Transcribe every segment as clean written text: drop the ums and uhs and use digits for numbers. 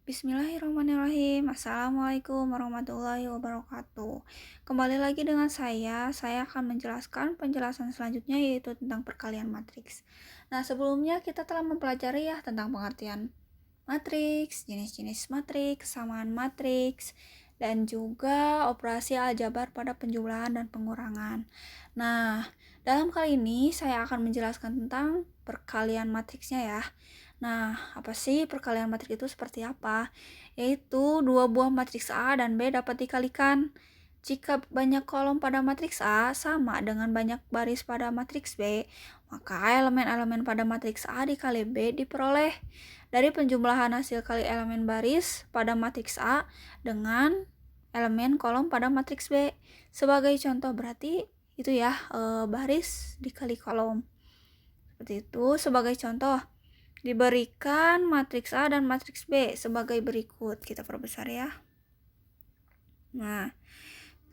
Bismillahirrahmanirrahim. Assalamualaikum warahmatullahi wabarakatuh. Kembali lagi dengan saya akan menjelaskan penjelasan selanjutnya yaitu tentang perkalian matriks. Nah, sebelumnya kita telah mempelajari ya tentang pengertian matriks, jenis-jenis matriks, kesamaan matriks, dan juga operasi aljabar pada penjumlahan dan pengurangan. Nah, dalam kali ini saya akan menjelaskan tentang perkalian matriksnya ya. Nah, apa sih perkalian matriks itu seperti apa? Yaitu dua buah matriks A dan B dapat dikalikan. Jika banyak kolom pada matriks A sama dengan banyak baris pada matriks B, maka elemen-elemen pada matriks A dikali B diperoleh dari penjumlahan hasil kali elemen baris pada matriks A dengan elemen kolom pada matriks B. Sebagai contoh berarti itu ya baris dikali kolom. Seperti itu sebagai contoh. Diberikan matriks A dan matriks B sebagai berikut. Kita perbesar ya. Nah,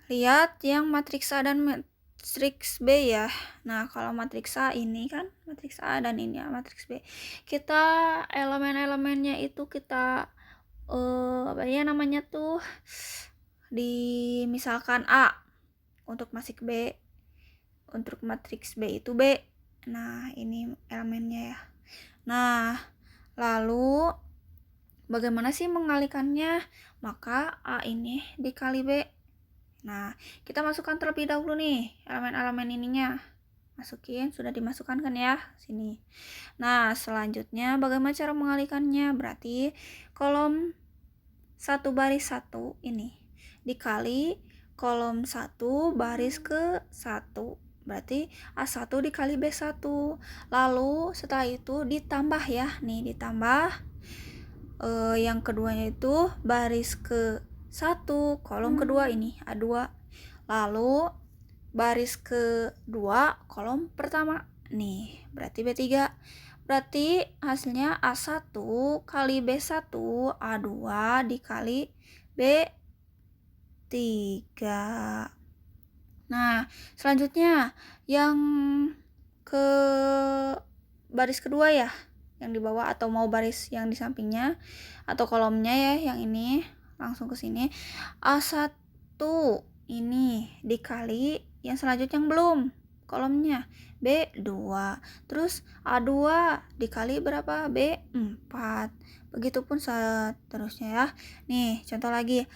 lihat yang matriks A dan matriks B ya. Nah, kalau matriks A ini kan matriks A dan ini ya matriks B. Kita elemen-elemennya itu kita apa ya namanya tuh misalkan A untuk matriks B. Untuk matriks B itu B. Nah, ini elemennya ya. Nah, lalu bagaimana sih mengalikannya? Maka A ini dikali B. Nah, kita masukkan terlebih dahulu nih elemen-elemen ininya. Masukin, sudah dimasukkan kan ya sini. Nah, selanjutnya bagaimana cara mengalikannya? Berarti kolom 1 baris 1 ini dikali kolom 1 baris ke 1. Berarti A1 dikali B1. Lalu setelah itu ditambah ya. Nih ditambah yang keduanya itu baris ke 1 kolom kedua ini A2. Lalu baris kedua kolom pertama. Nih, berarti B3. Berarti hasilnya A1 kali B1 A2 dikali B3. Nah, selanjutnya yang ke baris kedua ya, yang di bawah atau mau baris yang di sampingnya atau kolomnya ya, yang ini langsung ke sini. A1 ini dikali yang selanjutnya yang belum kolomnya B2. Terus A2 dikali berapa? B4. Begitupun seterusnya ya. Nih, contoh lagi.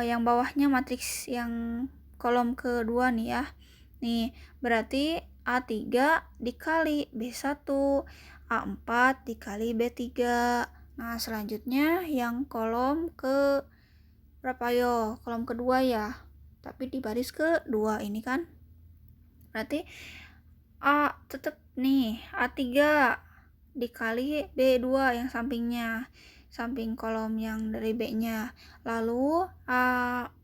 Yang bawahnya matriks yang kolom kedua nih ya. Nih, berarti A3 dikali B1, A4 dikali B3. Nah, selanjutnya yang kolom ke berapa yo? Kolom kedua ya. Tapi di baris kedua ini kan. Berarti A tetap nih, A3 dikali B2 yang sampingnya. Samping kolom yang dari B-nya. Lalu A4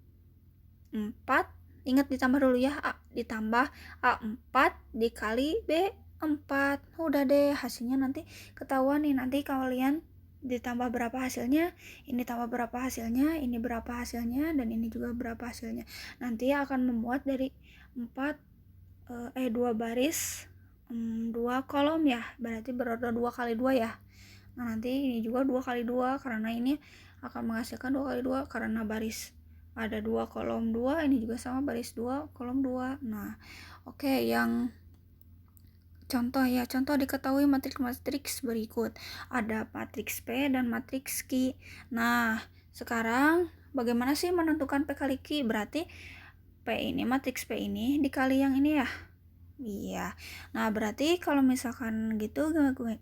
ingat ditambah dulu ya, ditambah A4 dikali B4. Udah deh, hasilnya nanti ketahuan nih. Nanti kalian ditambah berapa hasilnya, ini tambah berapa hasilnya, ini berapa hasilnya, dan ini juga berapa hasilnya. Nanti akan membuat dari 2 baris 2 kolom ya, berarti berada 2 kali 2 ya. Nah, nanti ini juga 2 kali 2 karena ini akan menghasilkan 2 kali 2 karena baris ada 2 kolom 2, ini juga sama baris 2 kolom 2. Nah, oke, yang contoh ya, contoh diketahui matriks-matriks berikut. Ada matriks P dan matriks Q. Nah, sekarang bagaimana sih menentukan P kali Q? Berarti P ini, matriks P ini dikali yang ini ya. Iya. Nah, berarti kalau misalkan gitu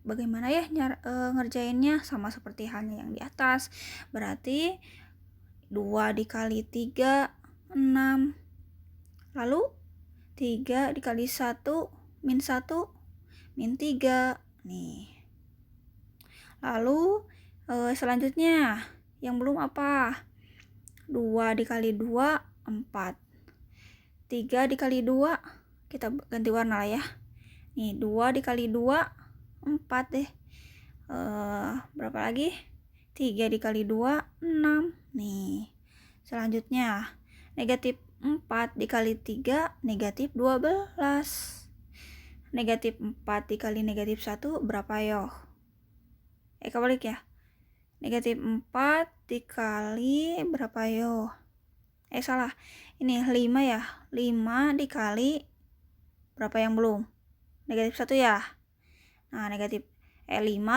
bagaimana ya ngerjainnya? Sama seperti halnya yang di atas. Berarti 2 dikali 3 6. Lalu 3 dikali 1 min 1 min 3. Nih. Lalu selanjutnya yang belum apa? 2 dikali 2 4. 3 dikali 2 kita ganti warna lah ya. Nih 2 dikali 2 4 deh. Berapa lagi? 3 dikali 2 6. Nih. Selanjutnya negatif 4 dikali 3 negatif 12. Negatif 4 dikali negatif 1 berapa yo? Kebalik ya. Negatif 4 dikali berapa yo? Salah. Ini 5 ya. 5 dikali berapa yang belum? Negatif 1 ya. Nah, 5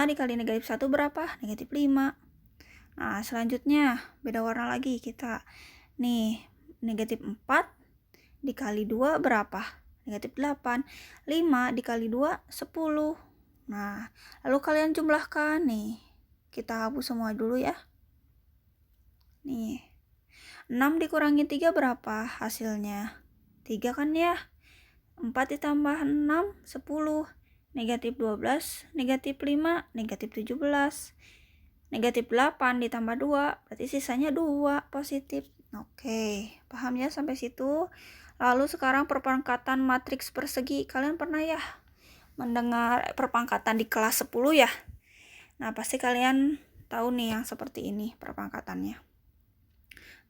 dikali negatif 1 berapa? Negatif 5. Nah, selanjutnya beda warna lagi kita. Nih, negatif 4 dikali 2 berapa? Negatif 8. 5 dikali 2, 10. Nah, lalu kalian jumlahkan nih. Kita hapus semua dulu ya. Nih, 6 dikurangi 3 berapa hasilnya? 3 kan ya? 4 ditambah 6, 10. Negatif 12, negatif 5, negatif 17. Negatif 8 ditambah 2, berarti sisanya 2 positif. Oke, paham ya sampai situ? Lalu sekarang perpangkatan matriks persegi. Kalian pernah ya mendengar perpangkatan di kelas 10 ya? Nah, pasti kalian tahu nih yang seperti ini perpangkatannya.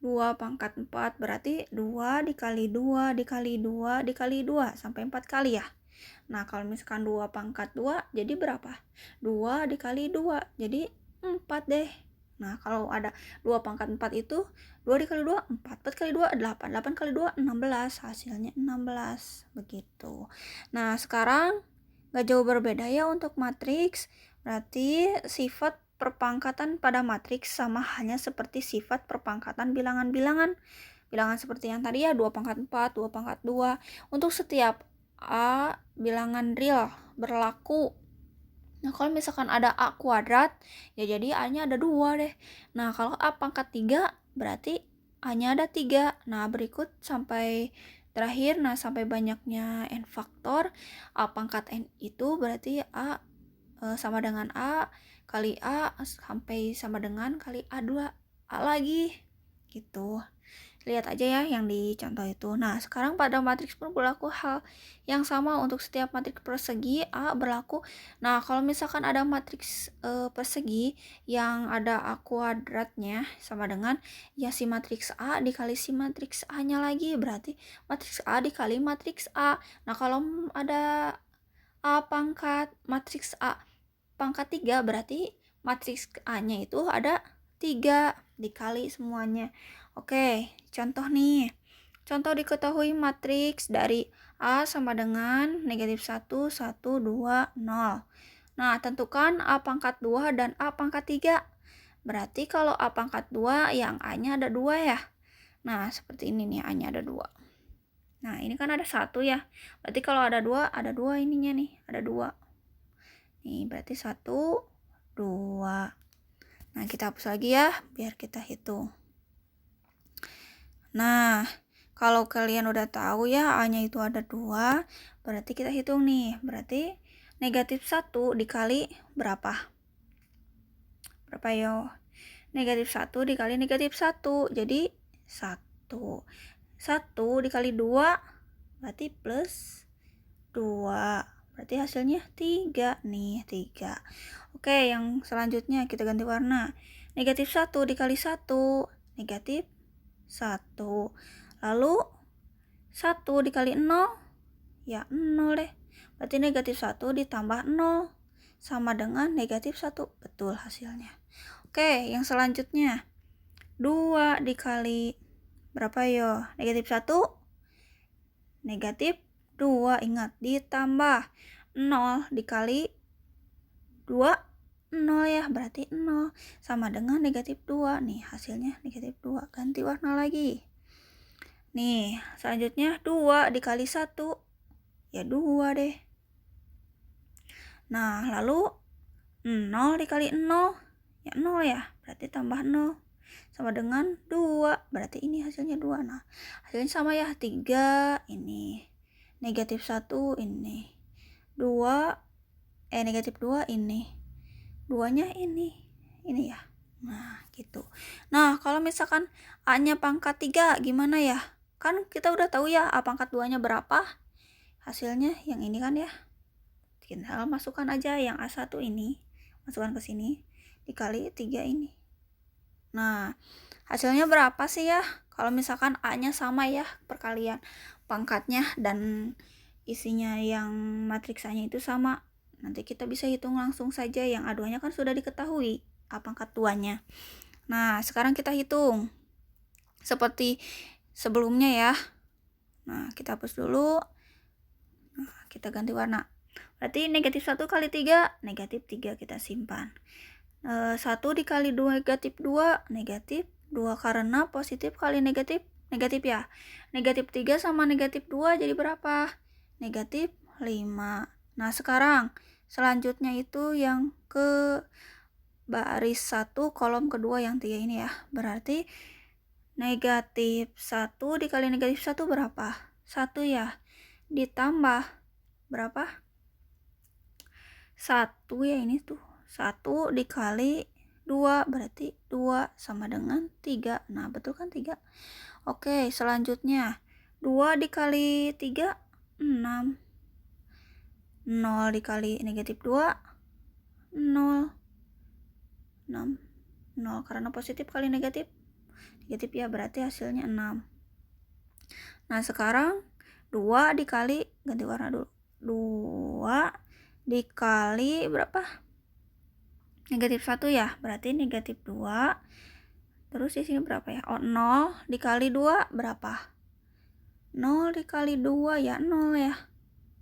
2 pangkat 4 berarti 2 dikali 2 dikali 2 dikali 2 sampai 4 kali ya. Nah, kalau misalkan 2 pangkat 2 jadi berapa? 2 dikali 2 jadi 4 deh. Nah, kalau ada 2 pangkat 4 itu 2 dikali 2 4, 4 kali 2 8, 8 kali 2 16, hasilnya 16 begitu. Nah, sekarang gak jauh berbeda ya untuk matriks. Berarti sifat perpangkatan pada matriks sama halnya seperti sifat perpangkatan bilangan-bilangan. Bilangan seperti yang tadi ya, 2 pangkat 4, 2 pangkat 2. Untuk setiap A bilangan real berlaku. Nah, kalau misalkan ada A kuadrat, ya jadi A-nya ada 2 deh. Nah, kalau A pangkat 3, berarti A-nya ada 3. Nah, berikut sampai terakhir, nah sampai banyaknya N faktor, A pangkat N itu berarti A sama dengan A kali A sampai sama dengan kali A2 A lagi gitu. Lihat aja ya yang di contoh itu. Nah, sekarang pada matriks pun berlaku hal yang sama untuk setiap matriks persegi A berlaku. Nah, kalau misalkan ada matriks persegi yang ada A kuadratnya sama dengan ya si matriks A dikali si matriks A-nya lagi, berarti matriks A dikali matriks A. Nah, kalau ada A pangkat matriks A pangkat 3 berarti matriks A-nya itu ada 3 dikali semuanya. Oke, contoh nih. Contoh diketahui matriks dari A sama dengan negatif 1, 1, 2, 0. Nah, tentukan A pangkat 2 dan A pangkat 3. Berarti kalau A pangkat 2 yang A-nya ada 2 ya. Nah, seperti ini nih, A-nya ada 2. Nah, ini kan ada 1 ya. Berarti kalau ada 2 ininya nih, ada 2. Nih, berarti 1, 2. Nah, kita hapus lagi ya, biar kita hitung. Nah, kalau kalian udah tahu ya A-nya itu ada 2, berarti kita hitung nih. Berarti negatif 1 dikali berapa? Berapa yo? Negatif 1 dikali negatif 1, jadi 1. 1 dikali 2, berarti plus 2. Berarti hasilnya 3 nih, 3. Oke, yang selanjutnya kita ganti warna. Negatif 1 dikali 1, negatif 1. Lalu 1 dikali 0, ya 0 deh. Berarti negatif 1 ditambah 0 sama dengan negatif 1. Betul hasilnya. Oke, yang selanjutnya. 2 dikali berapa yo? Negatif 1, negatif 2, ingat, ditambah 0 dikali 2, 0 ya, berarti 0 sama dengan negatif 2. Nih, hasilnya negatif 2. Ganti warna lagi. Nih, selanjutnya 2 dikali 1, ya 2 deh. Nah, lalu 0 dikali 0, ya 0 ya, berarti tambah 0 sama dengan 2, berarti ini hasilnya 2. Nah, hasilnya sama ya, 3 ini, negatif 1 ini, 2 negatif 2 ini, 2-nya ini ya. Nah, gitu. Nah, kalau misalkan A-nya pangkat 3 gimana ya? Kan kita udah tahu ya A pangkat 2-nya berapa. Hasilnya yang ini kan ya. Tinggal masukkan aja yang A1 ini, masukkan ke sini dikali 3 ini. Nah, hasilnya berapa sih ya? Kalau misalkan A-nya sama ya, perkalian pangkatnya dan isinya yang matriks A-nya itu sama. Nanti kita bisa hitung langsung saja, yang A2-nya kan sudah diketahui. A pangkat 2-nya. Nah, sekarang kita hitung seperti sebelumnya ya. Nah, kita hapus dulu. Nah, kita ganti warna. Berarti negatif 1 kali 3, negatif 3 kita simpan. 1 dikali 2 negatif 2, negatif 2 karena positif kali negatif, negatif ya. Negatif 3 sama negatif 2 jadi berapa? Negatif 5. Nah, sekarang selanjutnya itu yang ke baris 1 kolom kedua yang 3 ini ya. Berarti negatif 1 dikali negatif 1 berapa? 1 ya. Ditambah berapa? 1 ya, ini tuh. 1 dikali 2 berarti 2 sama dengan 3. Nah, betul kan 3? Oke, selanjutnya 2 dikali 3, 6. 0 dikali negatif 2, 0. 6. 0 karena positif kali negatif. Negatif ya, berarti hasilnya 6. Nah, sekarang 2 dikali, ganti warna dulu. 2 dikali berapa? Negatif 1 ya, berarti negatif 2. Terus di sini berapa ya? Oh, 0 dikali 2 berapa? 0 dikali 2 ya 0 ya.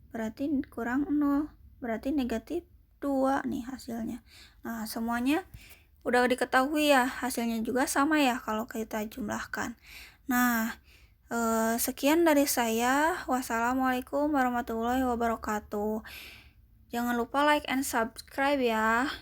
Berarti kurang 0. Berarti negatif 2 nih hasilnya. Nah, semuanya udah diketahui ya, hasilnya juga sama ya kalau kita jumlahkan. Nah, sekian dari saya. Wassalamualaikum warahmatullahi wabarakatuh. Jangan lupa like and subscribe ya.